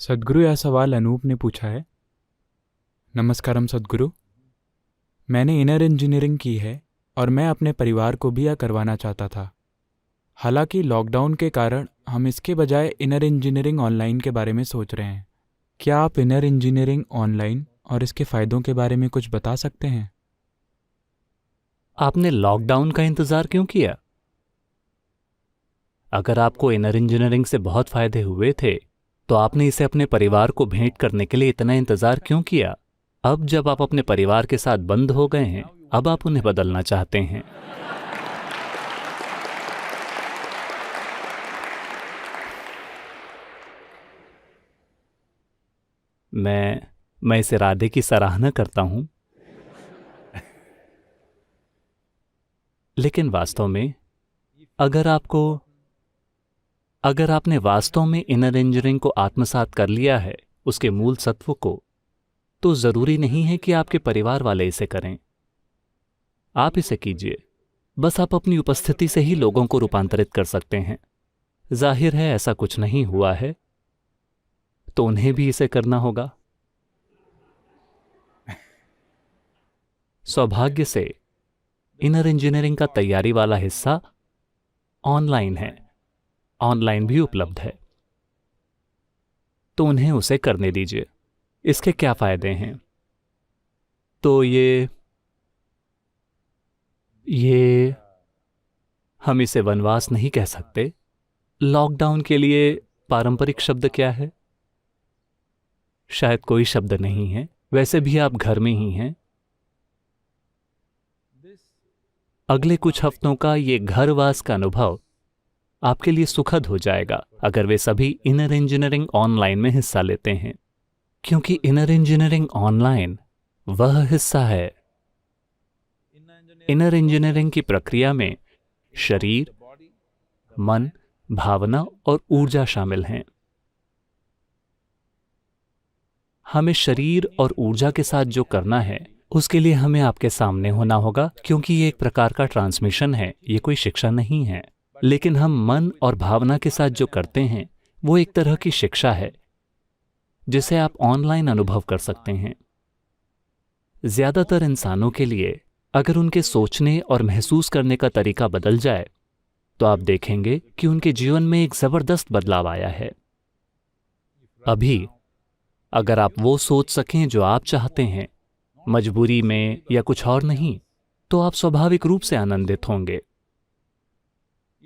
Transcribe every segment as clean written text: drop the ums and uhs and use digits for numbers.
सद्गुरु, यह सवाल अनूप ने पूछा है। नमस्कारम सद्गुरु। मैंने इनर इंजीनियरिंग की है और मैं अपने परिवार को भी यह करवाना चाहता था। हालांकि लॉकडाउन के कारण हम इसके बजाय इनर इंजीनियरिंग ऑनलाइन के बारे में सोच रहे हैं। क्या आप इनर इंजीनियरिंग ऑनलाइन और इसके फ़ायदों के बारे में कुछ बता सकते हैं? आपने लॉकडाउन का इंतजार क्यों किया? अगर आपको इनर इंजीनियरिंग से बहुत फायदे हुए थे तो आपने इसे अपने परिवार को भेंट करने के लिए इतना इंतजार क्यों किया? अब जब आप अपने परिवार के साथ बंद हो गए हैं, अब आप उन्हें बदलना चाहते हैं। मैं इस इरादे की सराहना करता हूं, लेकिन वास्तव में अगर आपने वास्तव में इनर इंजीनियरिंग को आत्मसात कर लिया है, उसके मूल सत्व को, तो जरूरी नहीं है कि आपके परिवार वाले इसे करें। आप इसे कीजिए। बस आप अपनी उपस्थिति से ही लोगों को रूपांतरित कर सकते हैं। जाहिर है ऐसा कुछ नहीं हुआ है, तो उन्हें भी इसे करना होगा। सौभाग्य से इनर इंजीनियरिंग का तैयारी वाला हिस्सा ऑनलाइन है, ऑनलाइन भी उपलब्ध है, तो उन्हें उसे करने दीजिए। इसके क्या फायदे हैं? तो ये हम इसे वनवास नहीं कह सकते। लॉकडाउन के लिए पारंपरिक शब्द क्या है? शायद कोई शब्द नहीं है। वैसे भी आप घर में ही हैं। अगले कुछ हफ्तों का ये घरवास का अनुभव आपके लिए सुखद हो जाएगा अगर वे सभी इनर इंजीनियरिंग ऑनलाइन में हिस्सा लेते हैं, क्योंकि इनर इंजीनियरिंग ऑनलाइन वह हिस्सा है। इनर इंजीनियरिंग की प्रक्रिया में शरीर, मन, भावना और ऊर्जा शामिल हैं। हमें शरीर और ऊर्जा के साथ जो करना है उसके लिए हमें आपके सामने होना होगा, क्योंकि ये एक प्रकार का ट्रांसमिशन है, ये कोई शिक्षा नहीं है। लेकिन हम मन और भावना के साथ जो करते हैं वो एक तरह की शिक्षा है जिसे आप ऑनलाइन अनुभव कर सकते हैं। ज्यादातर इंसानों के लिए अगर उनके सोचने और महसूस करने का तरीका बदल जाए तो आप देखेंगे कि उनके जीवन में एक जबरदस्त बदलाव आया है। अभी अगर आप वो सोच सकें जो आप चाहते हैं, मजबूरी में या कुछ और नहीं, तो आप स्वाभाविक रूप से आनंदित होंगे।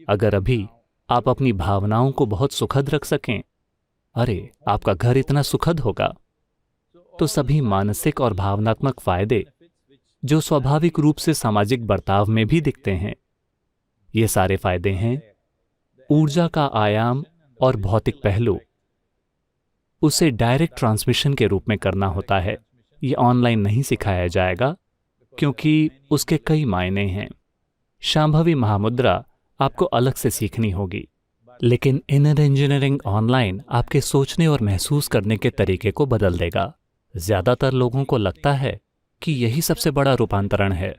अगर अभी आप अपनी भावनाओं को बहुत सुखद रख सकें, अरे आपका घर इतना सुखद होगा, तो सभी मानसिक और भावनात्मक फायदे जो स्वाभाविक रूप से सामाजिक बर्ताव में भी दिखते हैं, ये सारे फायदे हैं। ऊर्जा का आयाम और भौतिक पहलू, उसे डायरेक्ट ट्रांसमिशन के रूप में करना होता है। ये ऑनलाइन नहीं सिखाया जाएगा क्योंकि उसके कई मायने हैं। शांभवी महामुद्रा आपको अलग से सीखनी होगी, लेकिन इनर इंजीनियरिंग ऑनलाइन आपके सोचने और महसूस करने के तरीके को बदल देगा। ज्यादातर लोगों को लगता है कि यही सबसे बड़ा रूपांतरण है।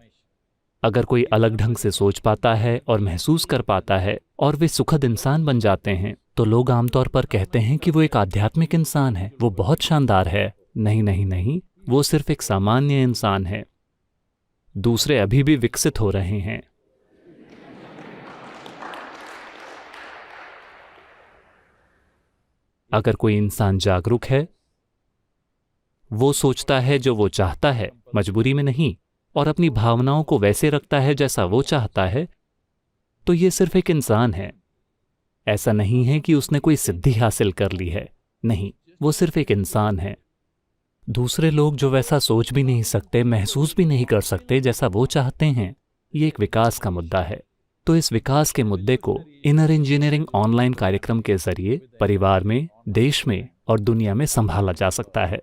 अगर कोई अलग ढंग से सोच पाता है और महसूस कर पाता है और वे सुखद इंसान बन जाते हैं, तो लोग आमतौर पर कहते हैं कि वो एक आध्यात्मिक इंसान है, वो बहुत शानदार है। नहीं नहीं नहीं, वो सिर्फ एक सामान्य इंसान है। दूसरे अभी भी विकसित हो रहे हैं। अगर कोई इंसान जागरूक है, वो सोचता है जो वो चाहता है, मजबूरी में नहीं, और अपनी भावनाओं को वैसे रखता है जैसा वो चाहता है, तो ये सिर्फ एक इंसान है। ऐसा नहीं है कि उसने कोई सिद्धि हासिल कर ली है, नहीं, वो सिर्फ एक इंसान है। दूसरे लोग जो वैसा सोच भी नहीं सकते, महसूस भी नहीं कर सकते जैसा वो चाहते हैं, ये एक विकास का मुद्दा है। तो इस विकास के मुद्दे को इनर इंजीनियरिंग ऑनलाइन कार्यक्रम के जरिए परिवार में, देश में और दुनिया में संभाला जा सकता है।